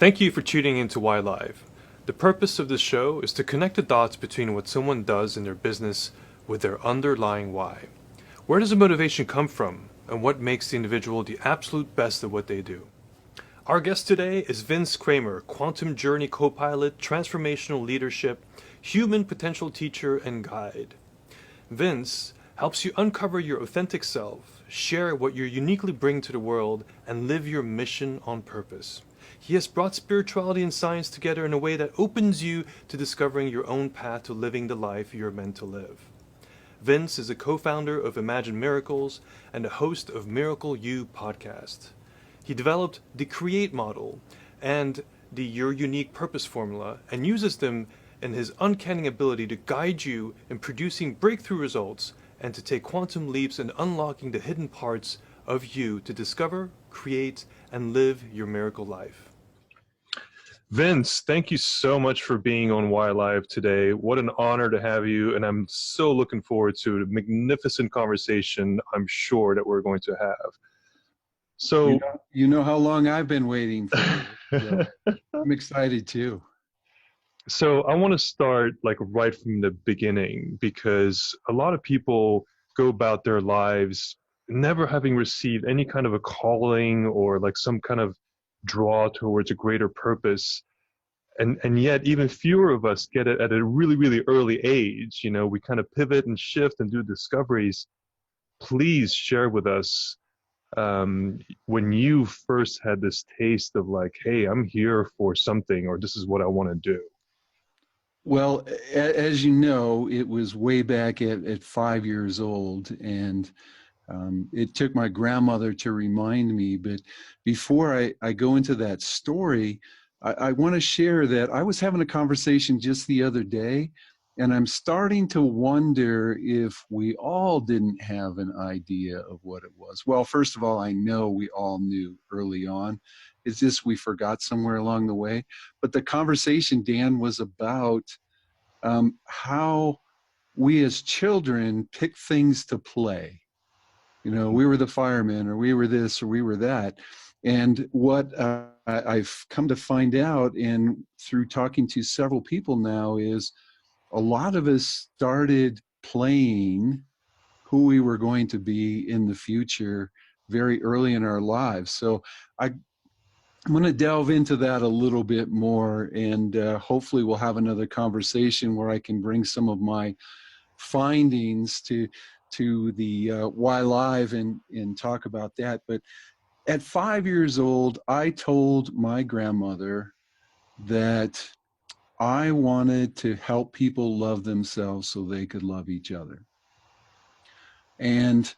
Thank you for tuning in to Why Live. The purpose of this show is to connect the dots between what someone does in their business with their underlying why. Where does the motivation come from, and what makes the individual the absolute best at what they do? Our guest today is Vince Kramer, Quantum Journey Co-Pilot, Transformational Leadership, Human Potential Teacher, and Guide. Vince helps you uncover your authentic self, share what you uniquely bring to the world, and live your mission on purpose. He has brought spirituality and science together in a way that opens you to discovering your own path to living the life you're meant to live. Vince is a co-founder of Imagine Miracles and a host of Miracle You podcast. He developed the Create model and the Your Unique Purpose formula and uses them in his uncanny ability to guide you in producing breakthrough results and to take quantum leaps in unlocking the hidden parts of you to discover, create, and live your miracle life. Vince, thank you so much for being on Why Live today. What an honor to have you, and I'm so looking forward to the magnificent conversation I'm sure that we're going to have. So, you know how long I've been waiting for it. So I'm excited too. So I want to start like right from the beginning, because a lot of people go about their lives never having received any kind of a calling or like some kind of draw towards a greater purpose. And yet even fewer of us get it at a really, really early age. You know, we kind of pivot and shift and do discoveries. Please share with us when you first had this taste of like, hey, I'm here for something, or this is what I want to do. Well, as you know, it was way back at 5 years old, and it took my grandmother to remind me. But before I go into that story, I want to share that I was having a conversation just the other day, and I'm starting to wonder if we all didn't have an idea of what it was. Well, first of all, I know we all knew early on. It's just we forgot somewhere along the way. But the conversation, Dan, was about how we as children pick things to play. You know, we were the firemen, or we were this, or we were that. And what I've come to find out, and through talking to several people now, is a lot of us started playing who we were going to be in the future very early in our lives. So I'm going to delve into that a little bit more, and hopefully we'll have another conversation where I can bring some of my findings to the Why Live and talk about that. But at 5 years old, I told my grandmother that I wanted to help people love themselves so they could love each other. And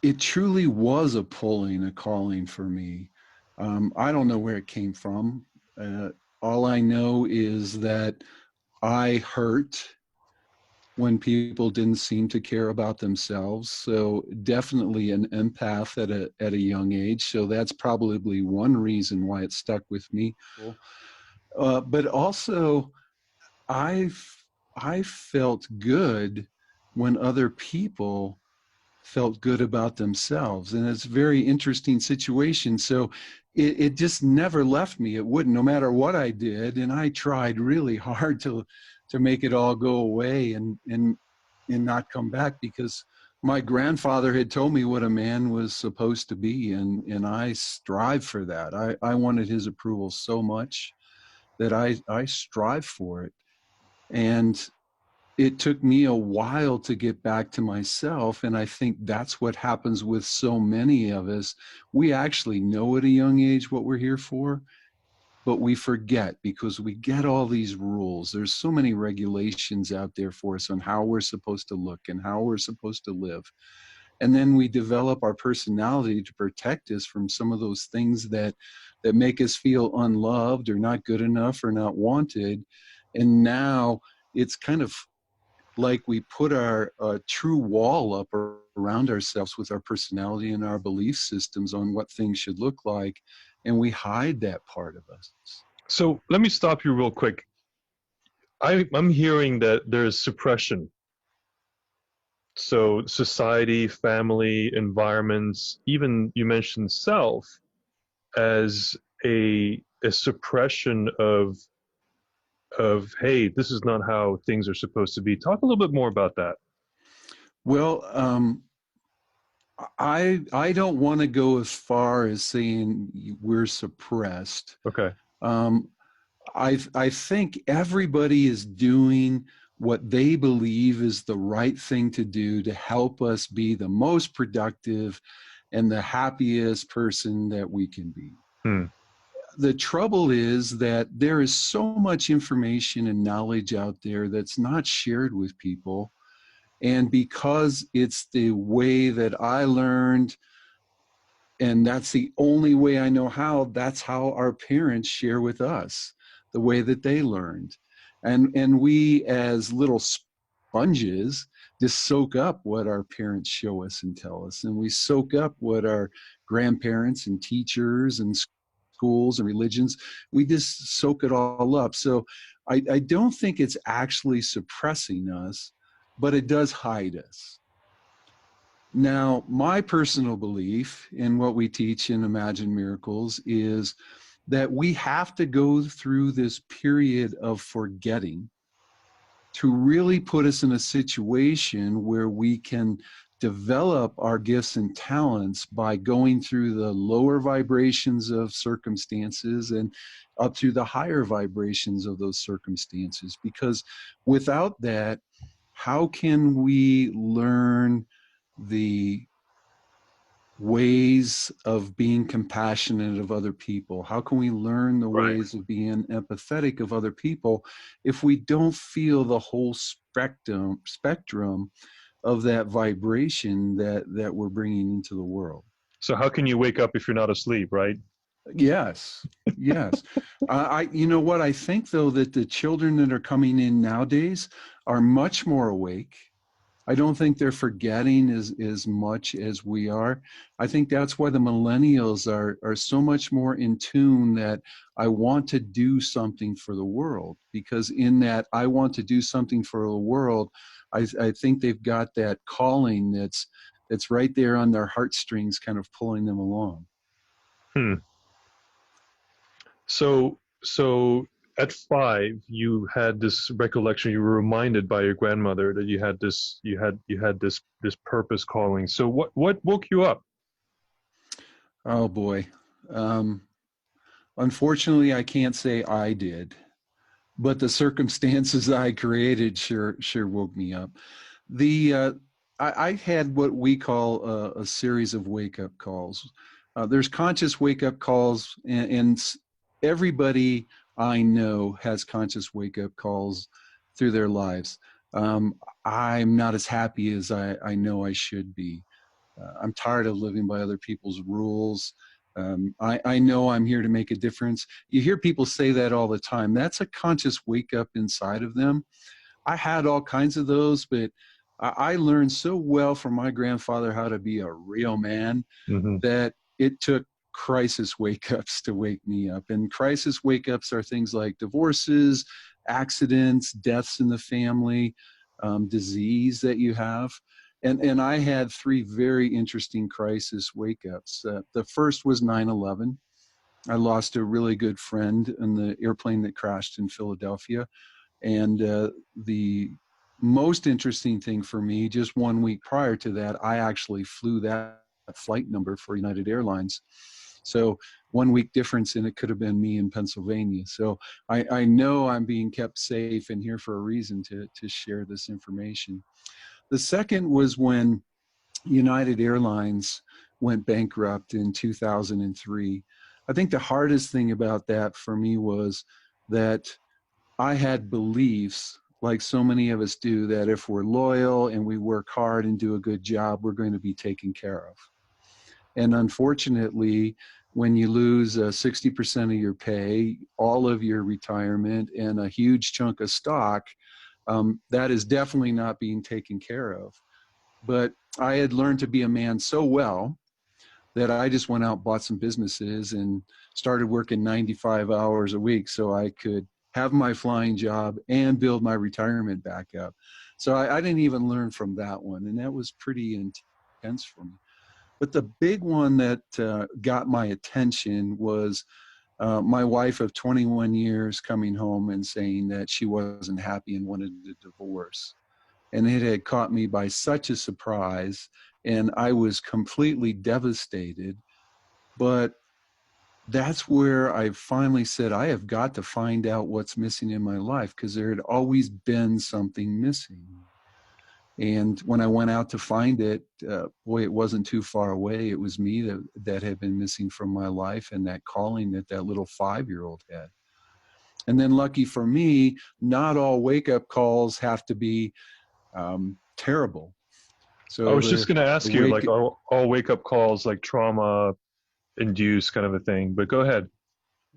it truly was a pulling, a calling for me. I don't know where it came from. All I know is that I hurt when people didn't seem to care about themselves. So definitely an empath at a young age. So that's probably one reason why it stuck with me. But also, I felt good when other people felt good about themselves. And it's a very interesting situation. So it just never left me. It wouldn't, no matter what I did. And I tried really hard to make it all go away and not come back, because my grandfather had told me what a man was supposed to be. And I strive for that. I wanted his approval so much that I strive for it. And it took me a while to get back to myself. And I think that's what happens with so many of us. We actually know at a young age what we're here for, but we forget because we get all these rules. There's so many regulations out there for us on how we're supposed to look and how we're supposed to live. And then we develop our personality to protect us from some of those things that make us feel unloved or not good enough or not wanted. And now it's kind of like we put our true wall up around ourselves with our personality and our belief systems on what things should look like, and we hide that part of us. So let me stop you real quick. I'm hearing that there's suppression. So society, family, environments, even you mentioned self as a a suppression of hey, this is not how things are supposed to be. Talk a little bit more about that. Well, I don't want to go as far as saying we're suppressed. Okay. Um, I think everybody is doing what they believe is the right thing to do to help us be the most productive and the happiest person that we can be. Hmm. The trouble is that there is so much information and knowledge out there that's not shared with people. And because it's the way that I learned, and that's the only way I know how, that's how our parents share with us, the way that they learned. And we as little sponges just soak up what our parents show us and tell us. And we soak up what our grandparents and teachers and schools and religions, we just soak it all up. So I don't think it's actually suppressing us, but it does hide us. Now, my personal belief in what we teach in Imagine Miracles is that we have to go through this period of forgetting to really put us in a situation where we can develop our gifts and talents by going through the lower vibrations of circumstances and up through the higher vibrations of those circumstances. Because without that, how can we learn the ways of being compassionate of other people? How can we learn the Right. ways of being empathetic of other people if we don't feel the whole spectrum of that vibration that we're bringing into the world? So how can you wake up if you're not asleep, right? Yes, yes. You know what? I think though that the children that are coming in nowadays are much more awake. I don't think they're forgetting as much as we are. I think that's why the millennials are so much more in tune that I want to do something for the world, because in that I want to do something for the world, I think they've got that calling that's right there on their heartstrings, kind of pulling them along. Hmm. So at 5, you had this recollection. You were reminded by your grandmother that you had this purpose calling. So what woke you up? Oh boy. Um, Unfortunately, I can't say I did, but the circumstances I created sure woke me up. The I had what we call a series of wake up calls. There's conscious wake up calls, and everybody I know has conscious wake up calls through their lives. Um, I'm not as happy as I know I should be. I'm tired of living by other people's rules. I know I'm here to make a difference. You hear people say that all the time. That's a conscious wake up inside of them. I had all kinds of those, but I learned so well from my grandfather how to be a real man Hmm. that it took crisis wake ups to wake me up. And crisis wake ups are things like divorces, accidents, deaths in the family, disease that you have. And I had three very interesting crisis wake ups. The first was 9/11. I lost a really good friend in the airplane that crashed in Philadelphia. And the most interesting thing for me, just 1 week prior to that, I actually flew that flight number for United Airlines. So 1 week difference, and it could have been me in Pennsylvania. So I know I'm being kept safe and here for a reason to share this information. The second was when United Airlines went bankrupt in 2003. I think the hardest thing about that for me was that I had beliefs, like so many of us do, that if we're loyal and we work hard and do a good job, we're going to be taken care of. And unfortunately, when you lose 60% of your pay, all of your retirement, and a huge chunk of stock, that is definitely not being taken care of. But I had learned to be a man so well that I just went out, bought some businesses, and started working 95 hours a week so I could have my flying job and build my retirement back up. So I didn't even learn from that one, and that was pretty intense for me. But the big one that got my attention was my wife of 21 years coming home and saying that she wasn't happy and wanted a divorce. And it had caught me by such a surprise, and I was completely devastated. But that's where I finally said, I have got to find out what's missing in my life, because there had always been something missing. And when I went out to find it, boy, it wasn't too far away. It was me that had been missing from my life, and that calling that that little 5-year-old had. And then lucky for me, not all wake-up calls have to be terrible. I So was just going to the ask you, wake like, all wake up calls like trauma induced kind of a thing, but go ahead.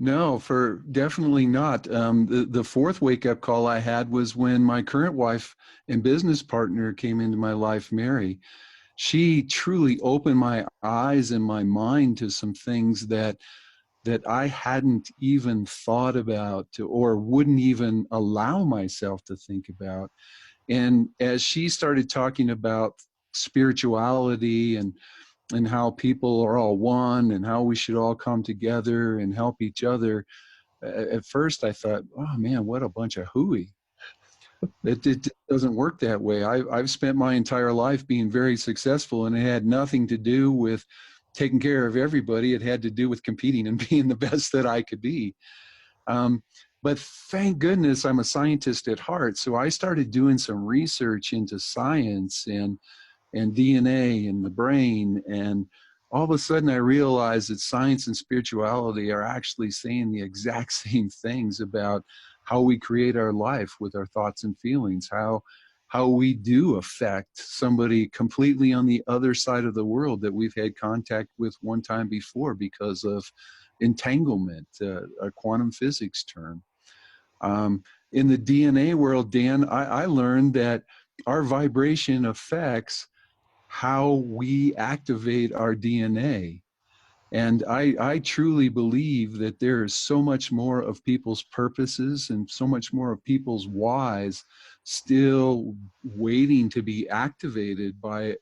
No, for definitely not. The fourth wake up call I had was when my current wife and business partner came into my life, Mary. She truly opened my eyes and my mind to some things that I hadn't even thought about or wouldn't even allow myself to think about. And as she started talking about spirituality and how people are all one and how we should all come together and help each other, at first I thought, oh man, what a bunch of hooey. It doesn't work that way. I've spent my entire life being very successful, and it had nothing to do with taking care of everybody. It had to do with competing and being the best that I could be. Um, but thank goodness I'm a scientist at heart. So I started doing some research into science and DNA and the brain. And all of a sudden I realized that science and spirituality are actually saying the exact same things about how we create our life with our thoughts and feelings, how we do affect somebody completely on the other side of the world that we've had contact with one time before because of entanglement, a quantum physics term. In the DNA world, Dan, I learned that our vibration affects how we activate our DNA. And I truly believe that there is so much more of people's purposes and so much more of people's whys still waiting to be activated by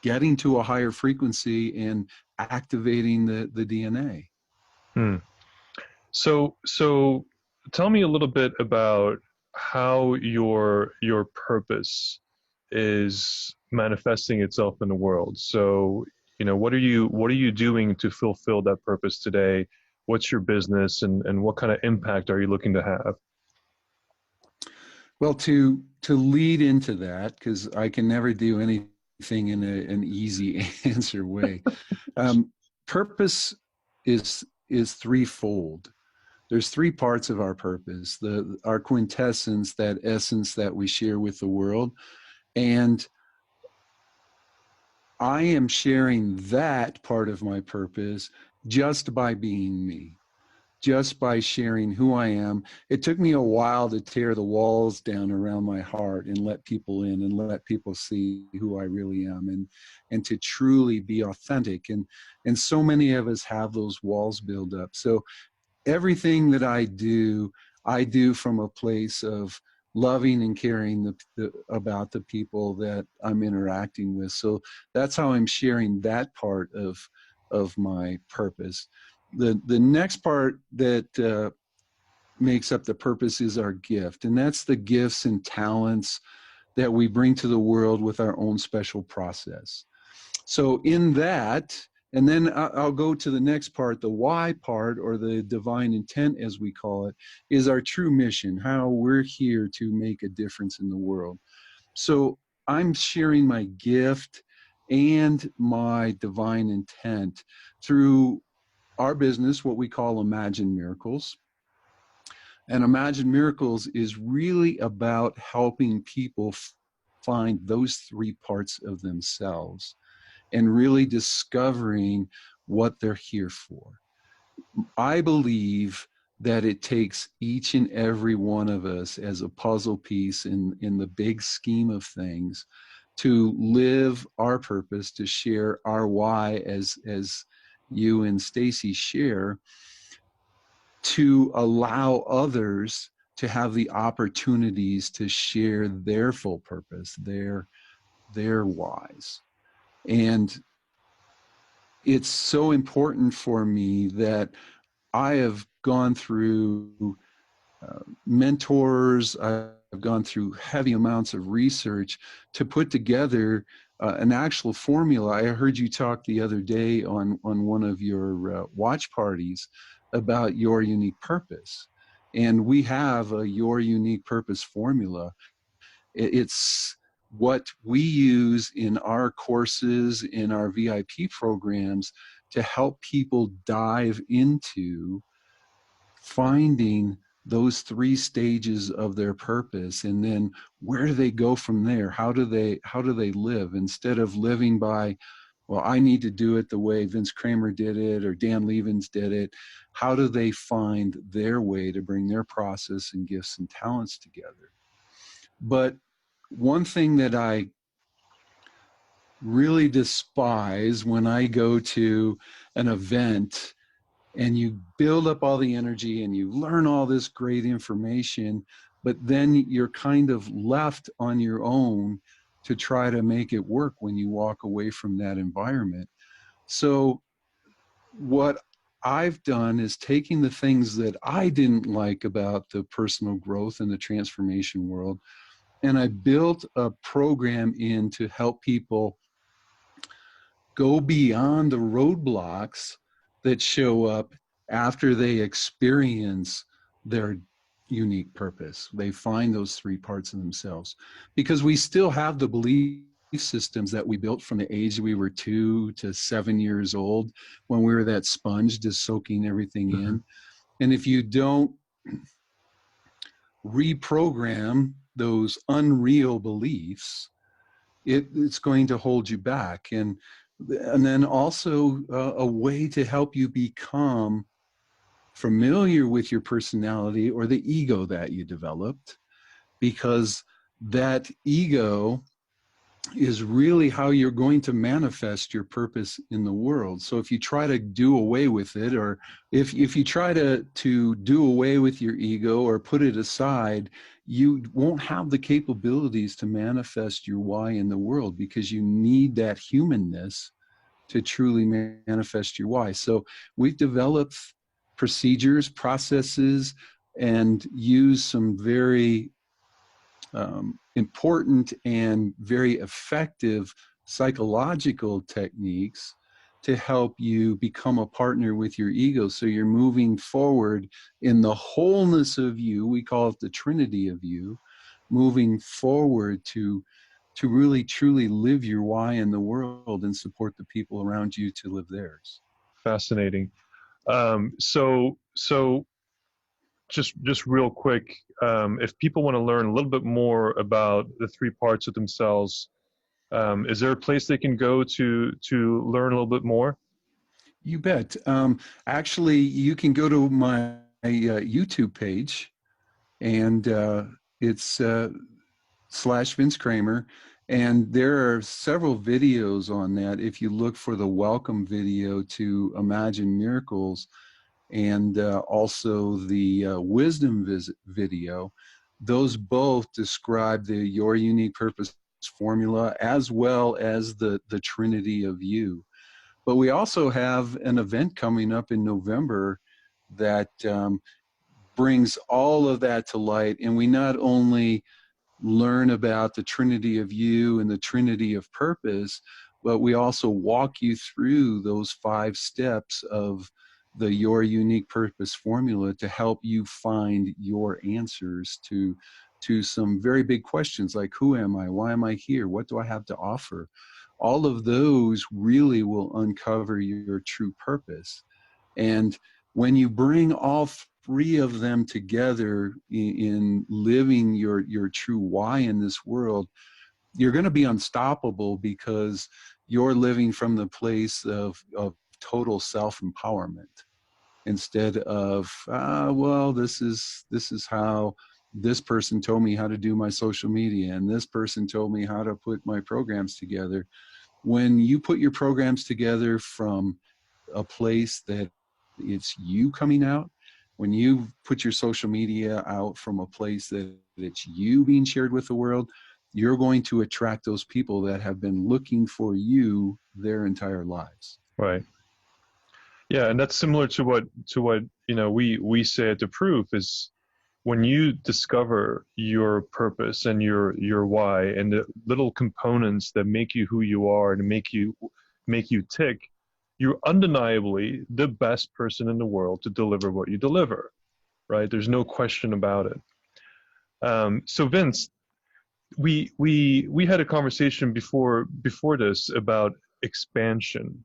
getting to a higher frequency and activating the DNA. Hmm. So tell me a little bit about how your purpose is manifesting itself in the world. So, what are you doing to fulfill that purpose today? What's your business, and what kind of impact are you looking to have? Well, to lead into that, because I can never do anything in an easy answer way. Um, Purpose is threefold. There's three parts of our purpose: our quintessence, that essence that we share with the world, and I am sharing that part of my purpose just by being me, just by sharing who I am. It took me a while to tear the walls down around my heart and let people in and let people see who I really am, and to truly be authentic. And so many of us have those walls build up. So everything that I do from a place of loving and caring about the people that I'm interacting with. So that's how I'm sharing that part of my purpose. The next part that makes up the purpose is our gift, and that's the gifts and talents that we bring to the world with our own special process. So in that, and then I'll go to the next part, the why part, or the divine intent, as we call it, is our true mission, how we're here to make a difference in the world. So I'm sharing my gift and my divine intent through our business, what we call Imagine Miracles. And Imagine Miracles is really about helping people find those three parts of themselves and really discovering what they're here for. I believe that it takes each and every one of us as a puzzle piece in the big scheme of things to live our purpose, to share our why, as you and Stacy share, to allow others to have the opportunities to share their full purpose, their whys. And it's so important for me that I have gone through mentors, I've gone through heavy amounts of research to put together an actual formula. I heard you talk the other day on one of your watch parties about your unique purpose. And we have a your unique purpose formula. It's what we use in our courses, in our VIP programs to help people dive into finding those three stages of their purpose, and then where do they go from there? How do they live, instead of living by, well, I need to do it the way Vince Kramer did it or Dan Lievens did it. How do they find their way to bring their process and gifts and talents together? But one thing that I really despise when I go to an event and you build up all the energy and you learn all this great information, but then you're kind of left on your own to try to make it work when you walk away from that environment. So what I've done is taking the things that I didn't like about the personal growth and the transformation world, and I built a program in to help people go beyond the roadblocks that show up after they experience their unique purpose. They find those three parts of themselves, because we still have the belief systems that we built from the age we were 2 to 7 years old, when we were that sponge just soaking everything in. And if you don't reprogram those unreal beliefs, it's going to hold you back. And then also a way to help you become familiar with your personality or the ego that you developed, because that ego is really how you're going to manifest your purpose in the world. So if you try to do away with it, or if you try to do away with your ego or put it aside, you won't have the capabilities to manifest your why in the world, because you need that humanness to truly manifest your why. So we've developed procedures, processes, and use some very important and very effective psychological techniques to help you become a partner with your ego, so you're moving forward in the wholeness of you. We call it the Trinity of you, moving forward to really truly live your why in the world and support the people around you to live theirs. Fascinating. So just real quick, if people want to learn a little bit more about the three parts of themselves, is there a place they can go to learn a little bit more? You bet. Actually, you can go to my YouTube page, and it's slash Vince Kramer. And there are several videos on that. If you look for the welcome video to Imagine Miracles, and also the wisdom video, those both describe the Your Unique Purpose formula, as well as the Trinity of You. But we also have an event coming up in November that brings all of that to light. And we not only learn about the Trinity of You and the Trinity of Purpose, but we also walk you through those 5 steps of the Your Unique Purpose formula to help you find your answers to some very big questions, like who am I? Why am I here? What do I have to offer? All of those really will uncover your true purpose. And when you bring all 3 of them together in living your true why in this world, you're going to be unstoppable, because you're living from the place of total self-empowerment, instead of well, this is how this person told me how to do my social media, and this person told me how to put my programs together. When you put your programs together from a place that it's you coming out, when you put your social media out from a place that it's you being shared with the world, you're going to attract those people that have been looking for you their entire lives. Right. Yeah, and that's similar to what we say at the proof is when you discover your purpose and your why and the little components that make you who you are and make you tick, you're undeniably the best person in the world to deliver what you deliver, right? There's no question about it. So Vince, we had a conversation before this about expansion,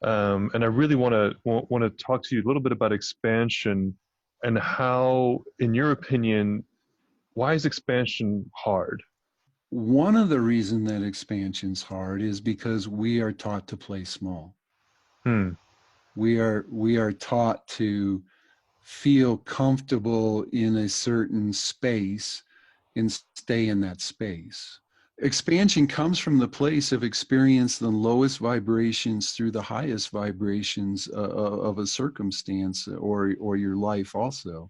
and I really want to talk to you a little bit about expansion and how, in your opinion, why is expansion hard? One of the reasons that expansion's hard is because we are taught to play small. Hmm. We are taught to feel comfortable in a certain space and stay in that space. Expansion comes from the place of experience the lowest vibrations through the highest vibrations of a circumstance or your life also.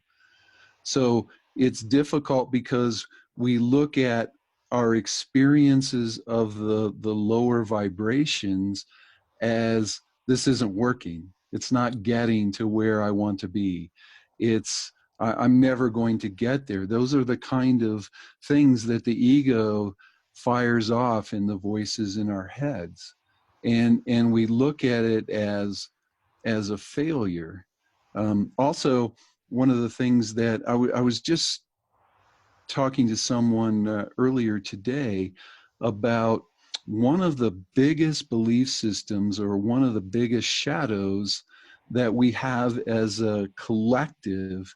So it's difficult because we look at our experiences of the lower vibrations as this isn't working. It's not getting to where I want to be. I'm never going to get there. Those are the kind of things that the ego fires off in the voices in our heads. And we look at it as a failure. Also, one of the things that I was just talking to someone earlier today about one of the biggest belief systems or one of the biggest shadows that we have as a collective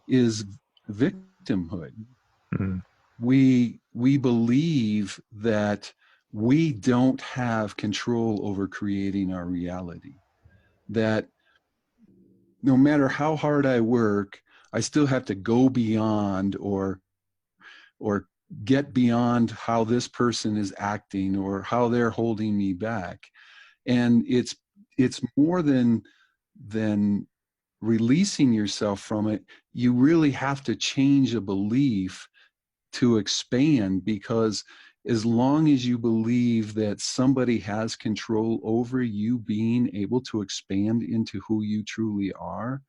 is victimhood. Hmm. We believe that we don't have control over creating our reality, that no matter how hard I work, I still have to go beyond or get beyond how this person is acting or how they're holding me back. And it's more than releasing yourself from it. You really have to change a belief to expand, because as long as you believe that somebody has control over you being able to expand into who you truly are,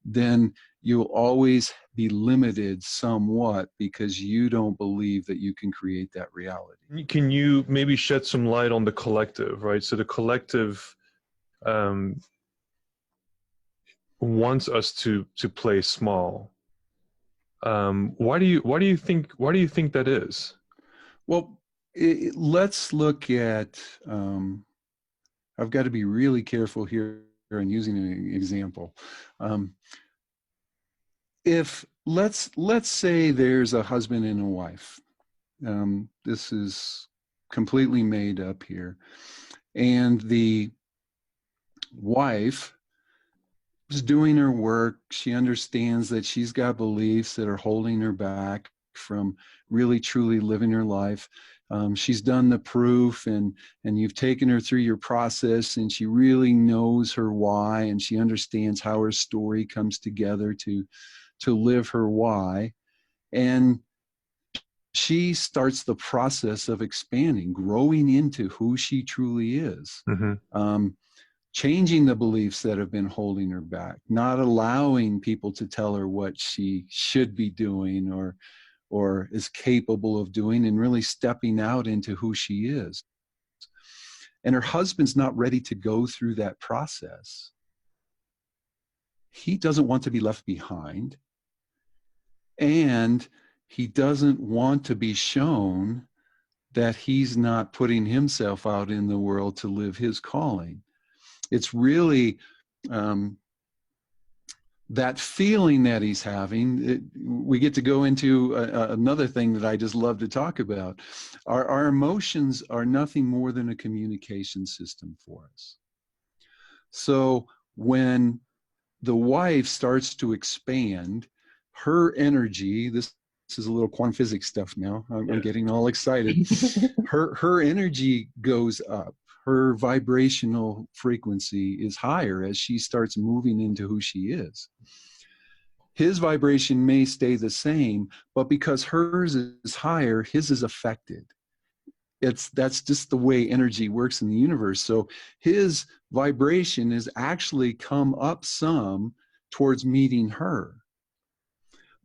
then you'll always be limited somewhat because you don't believe that you can create that reality. Can you maybe shed some light on the collective, right? So the collective um, wants us to play small. Why do you think that is? Well, let's look at, I've got to be really careful here in using an example. If let's say there's a husband and a wife. This is completely made up here. And the wife is doing her work. She understands that she's got beliefs that are holding her back from really truly living her life. She's done the proof, and you've taken her through your process, and she really knows her why, and she understands how her story comes together to live her why. And she starts the process of expanding, growing into who she truly is. Mm-hmm. Changing the beliefs that have been holding her back, not allowing people to tell her what she should be doing or is capable of doing, and really stepping out into who she is. And her husband's not ready to go through that process. He doesn't want to be left behind, and he doesn't want to be shown that he's not putting himself out in the world to live his calling. It's really that feeling that he's having. We get to go into another thing that I just love to talk about. Our emotions are nothing more than a communication system for us. So when the wife starts to expand, her energy, this is a little quantum physics stuff now. I'm getting all excited. Her energy goes up. Her vibrational frequency is higher as she starts moving into who she is. His vibration may stay the same, but because hers is higher, his is affected. that's just the way energy works in the universe. So his vibration has actually come up some towards meeting her.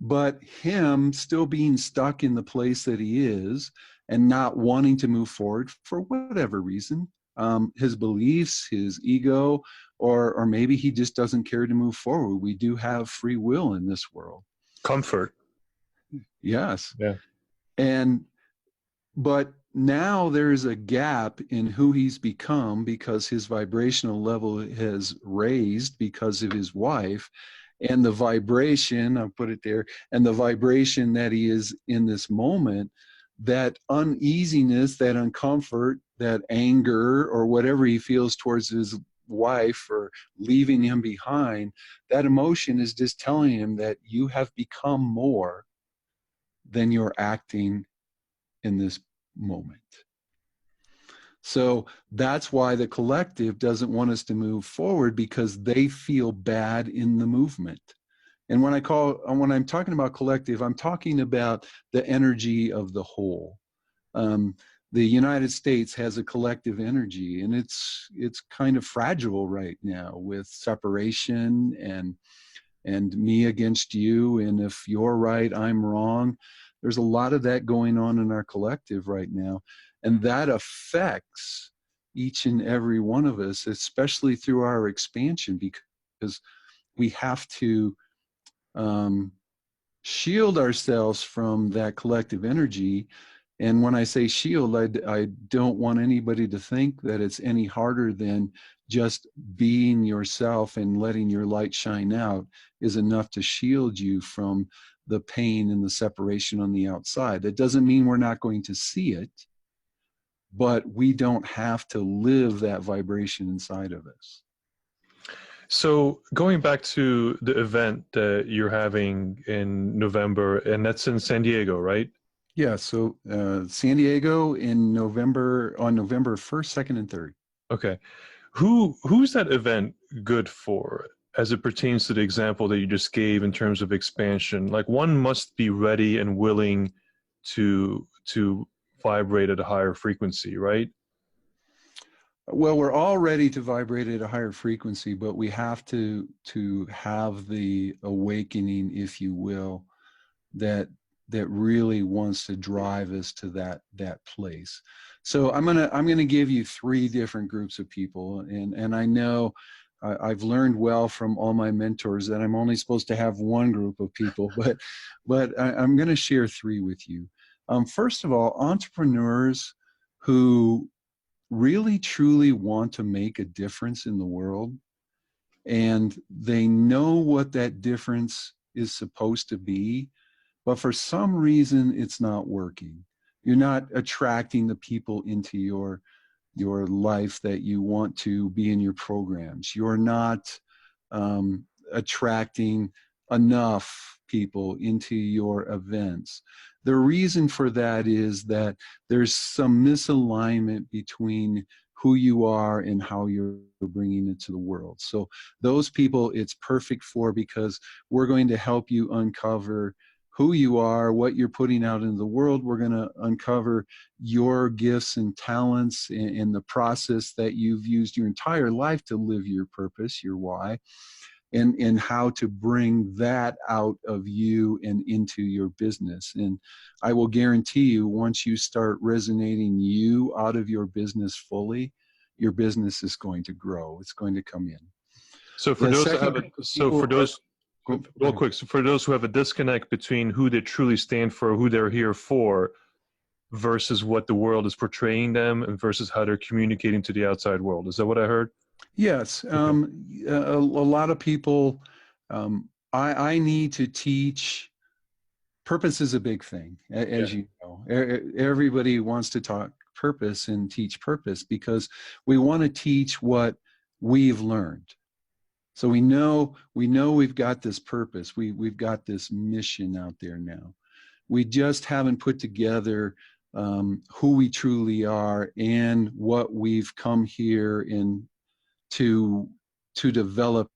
But him still being stuck in the place that he is and not wanting to move forward for whatever reason, his beliefs, his ego, or maybe he just doesn't care to move forward. We do have free will in this world. Comfort. Yes. Yeah. But now there's a gap in who he's become because his vibrational level has raised because of his wife, and the vibration, I'll put it there, and the vibration that he is in this moment, that uneasiness, that uncomfort, that anger, or whatever he feels towards his wife for leaving him behind, that emotion is just telling him that you have become more than you're acting in this moment. So that's why the collective doesn't want us to move forward, because they feel bad in the movement. And when I'm talking about collective, I'm talking about the energy of the whole. The United States has a collective energy, and it's kind of fragile right now with separation and me against you, and if you're right, I'm wrong. There's a lot of that going on in our collective right now, and that affects each and every one of us, especially through our expansion, because we have to shield ourselves from that collective energy. And when I say shield, I don't want anybody to think that it's any harder than just being yourself and letting your light shine out is enough to shield you from the pain and the separation on the outside. That doesn't mean we're not going to see it, but we don't have to live that vibration inside of us. So going back to the event that you're having in November, and that's in San Diego, right? Yeah, so San Diego on November 1st, 2nd, and 3rd. Okay. Who's that event good for as it pertains to the example that you just gave in terms of expansion? Like, one must be ready and willing to vibrate at a higher frequency, right? Well, we're all ready to vibrate at a higher frequency, but we have to have the awakening, if you will, that really wants to drive us to that place. So I'm gonna give you 3 different groups of people, and I know I've learned well from all my mentors that I'm only supposed to have 1 group of people, but I'm going to share 3 with you. First of all, entrepreneurs who really truly want to make a difference in the world, and they know what that difference is supposed to be, but for some reason it's not working. You're not attracting the people into your life that you want to be in your programs. You're not attracting enough people into your events. The reason for that is that there's some misalignment between who you are and how you're bringing it to the world. So those people it's perfect for, because we're going to help you uncover who you are, what you're putting out into the world. We're going to uncover your gifts and talents and the process that you've used your entire life to live your purpose, your why, and how to bring that out of you and into your business. And I will guarantee you, once you start resonating you out of your business fully, your business is going to grow. It's going to come in. So for those that have real quick, so for those who have a disconnect between who they truly stand for, who they're here for, versus what the world is portraying them, and versus how they're communicating to the outside world. Is that what I heard? Yes. A lot of people, I need to teach. Purpose is a big thing, as you know. Everybody wants to talk purpose and teach purpose because we want to teach what we've learned. So we know we've got this purpose. We've got this mission out there now. We just haven't put together who we truly are and what we've come here in to develop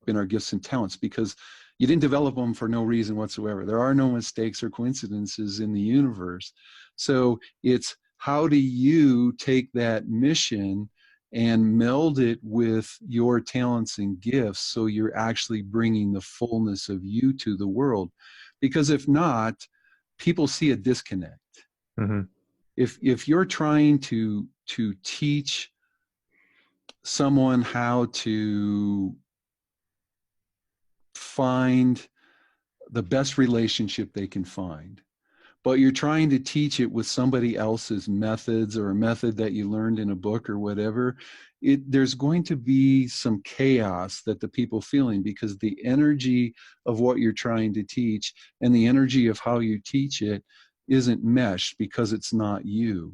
in our gifts and talents, because you didn't develop them for no reason whatsoever. There are no mistakes or coincidences in the universe. So it's how do you take that mission and meld it with your talents and gifts so you're actually bringing the fullness of you to the world? Because if not, people see a disconnect. Mm-hmm. If you're trying to teach someone how to find the best relationship they can find, but you're trying to teach it with somebody else's methods or a method that you learned in a book or whatever, there's going to be some chaos that the people feeling, because the energy of what you're trying to teach and the energy of how you teach it isn't meshed because it's not you.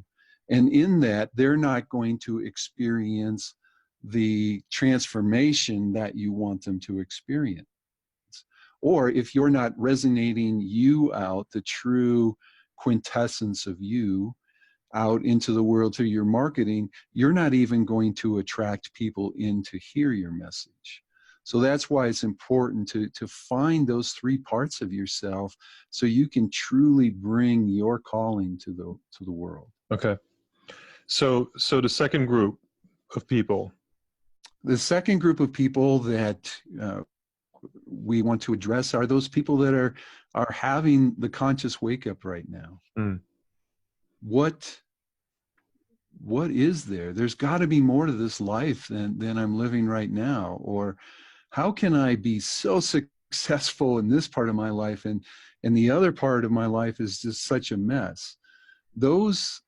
And in that, they're not going to experience the transformation that you want them to experience. Or if you're not resonating you out, the true quintessence of you out into the world through your marketing, you're not even going to attract people in to hear your message. So that's why it's important to find those three parts of yourself so you can truly bring your calling to the world. Okay. So the second group of people. The second group of people that we want to address are those people that are having the conscious wake up right now. Mm. What is there? There's got to be more to this life than I'm living right now. Or how can I be so successful in this part of my life and the other part of my life is just such a mess? Those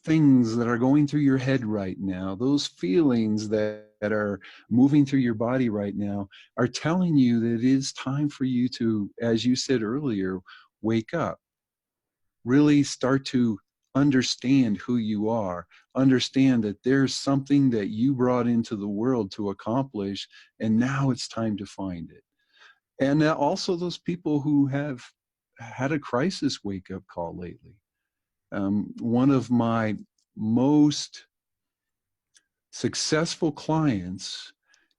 things that are going through your head right now, those feelings that are moving through your body right now, are telling you that it is time for you to, as you said earlier, wake up. Really start to understand who you are. Understand that there's something that you brought into the world to accomplish, and now it's time to find it. And also those people who have had a crisis wake-up call lately. One of my most successful clients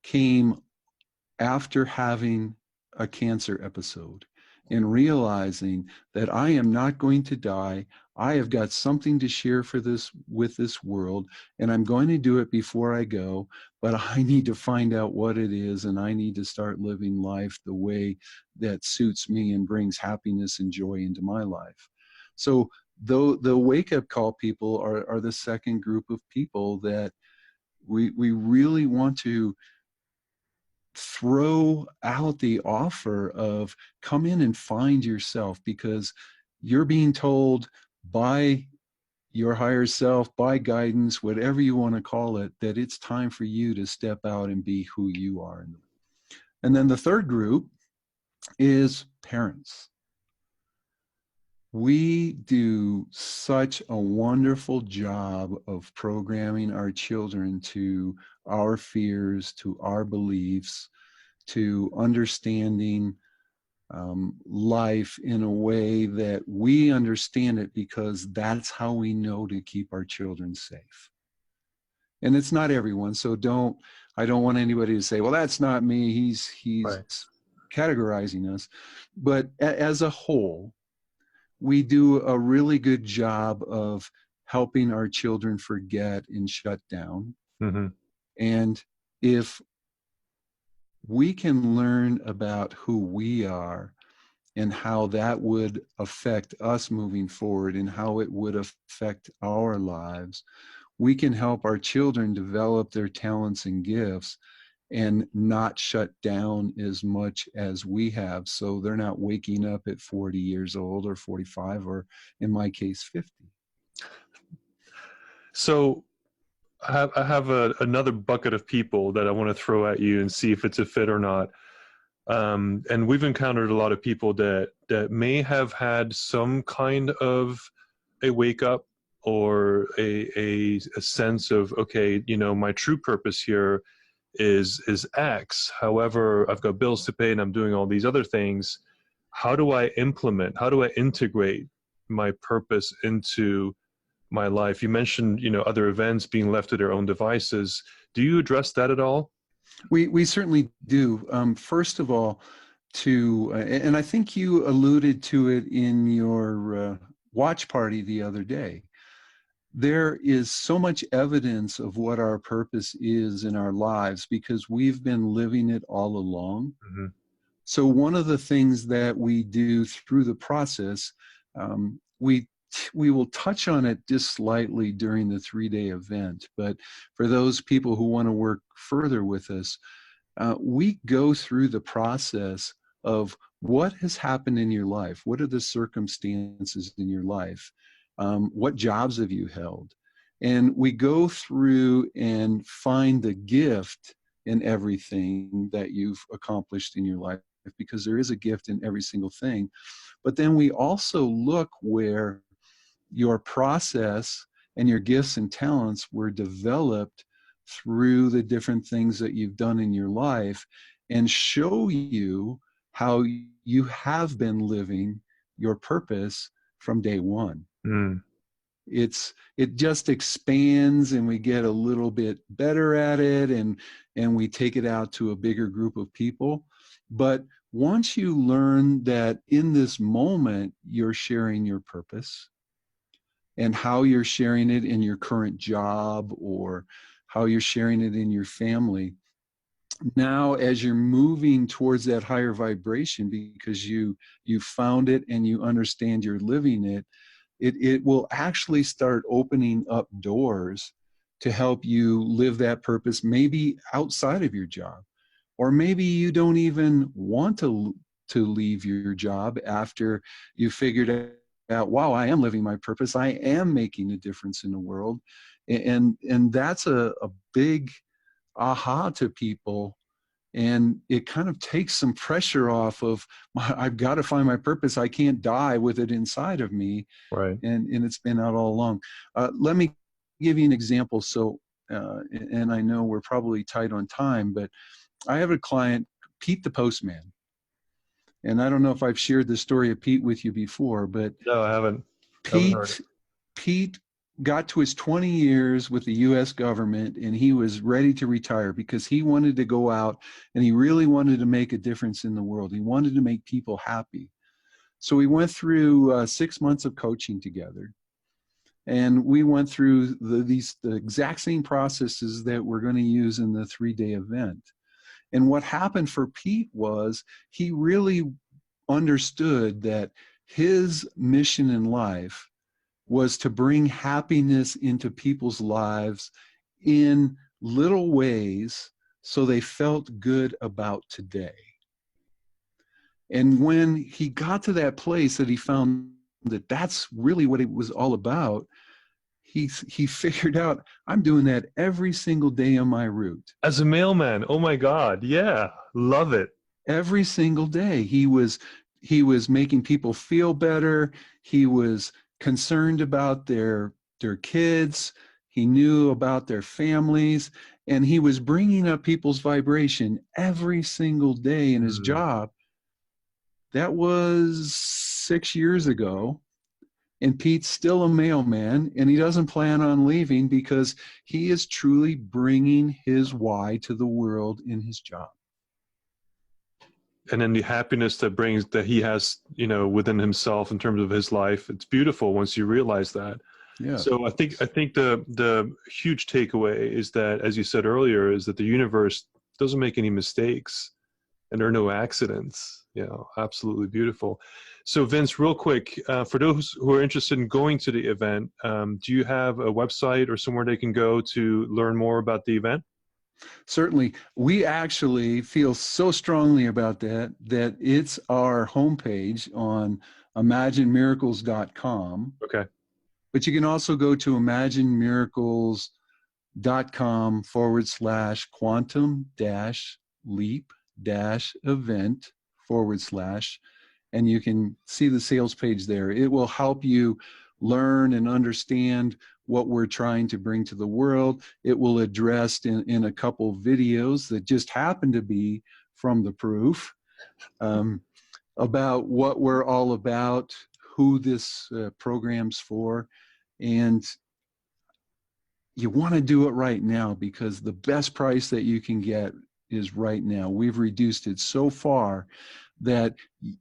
came after having a cancer episode and realizing that I am not going to die. I have got something to share with this world, and I'm going to do it before I go, but I need to find out what it is, and I need to start living life the way that suits me and brings happiness and joy into my life. So the wake-up call people are the second group of people that we really want to throw out the offer of come in and find yourself, because you're being told by your higher self, by guidance, whatever you want to call it, that it's time for you to step out and be who you are. And then the third group is parents. We do such a wonderful job of programming our children to our fears, to our beliefs, to understanding life in a way that we understand it because that's how we know to keep our children safe. And it's not everyone, so I don't want anybody to say, well, that's not me, he's Right. categorizing us. But as a whole, we do a really good job of helping our children forget and shut down. Mm-hmm. And if we can learn about who we are and how that would affect us moving forward and how it would affect our lives, we can help our children develop their talents and gifts and not shut down as much as we have, so they're not waking up at 40 years old or 45 or, in my case, 50. So I have another bucket of people that I want to throw at you and see if it's a fit or not. And we've encountered a lot of people that may have had some kind of a wake up or a sense of, okay, my true purpose here is X. However, I've got bills to pay and I'm doing all these other things. How do I integrate my purpose into my life? You mentioned, other events being left to their own devices. Do you address that at all? We certainly do. First of all, and I think you alluded to it in your watch party the other day, there is so much evidence of what our purpose is in our lives because we've been living it all along. Hmm. So one of the things that we do through the process, we will touch on it just slightly during the 3-day event. But for those people who want to work further with us, we go through the process of what has happened in your life. What are the circumstances in your life? What jobs have you held? And we go through and find the gift in everything that you've accomplished in your life, because there is a gift in every single thing. But then we also look where your process and your gifts and talents were developed through the different things that you've done in your life, and show you how you have been living your purpose from day one. Mm. It just expands, and we get a little bit better at it, and we take it out to a bigger group of people. But once you learn that in this moment you're sharing your purpose, and how you're sharing it in your current job or how you're sharing it in your family, now as you're moving towards that higher vibration, because you found it and you understand you're living it, it will actually start opening up doors to help you live that purpose, maybe outside of your job. Or maybe you don't even want to leave your job after you figured out, wow, I am living my purpose. I am making a difference in the world. And that's a big aha to people. And it kind of takes some pressure off of, I've got to find my purpose. I can't die with it inside of me. Right. And it's been out all along. Let me give you an example. So, and I know we're probably tight on time, but I have a client, Pete the Postman. And I don't know if I've shared the story of Pete with you before, but No, I haven't. Haven't heard it. Pete got to his 20 years with the US government, and he was ready to retire because he wanted to go out and he really wanted to make a difference in the world. He wanted to make people happy. So we went through 6 months of coaching together. And we went through the exact same processes that we're going to use in the 3-day event. And what happened for Pete was he really understood that his mission in life was to bring happiness into people's lives in little ways so they felt good about today. And when he got to that place that he found that that's really what it was all about, he figured out, I'm doing that every single day on my route. As a mailman, oh my God, yeah, love it. Every single day he was making people feel better. He was concerned about their kids. He knew about their families, and he was bringing up people's vibration every single day in his Mm. job. That was 6 years ago. And Pete's still a mailman, and he doesn't plan on leaving because he is truly bringing his why to the world in his job. And then the happiness that he has, within himself in terms of his life, it's beautiful once you realize that. Yeah. So I think the huge takeaway is that, as you said earlier, is that the universe doesn't make any mistakes and there are no accidents. Absolutely beautiful. So Vince, real quick, for those who are interested in going to the event, do you have a website or somewhere they can go to learn more about the event? Certainly. We actually feel so strongly about that it's our homepage on imaginemiracles.com. Okay. But you can also go to imaginemiracles.com/quantum leap event / and you can see the sales page there. It will help you learn and understand what we're trying to bring to the world. It will address in a couple videos that just happen to be from the proof about what we're all about, who this program's for, and you want to do it right now because the best price that you can get is right now. We've reduced it so far that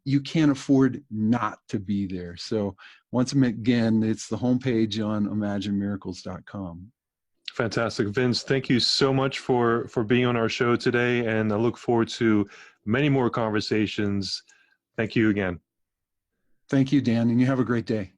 you can't afford not to be there. So once again, it's the homepage on imaginemiracles.com. Fantastic. Vince, thank you so much for being on our show today, and I look forward to many more conversations. Thank you again. Thank you, Dan, and you have a great day.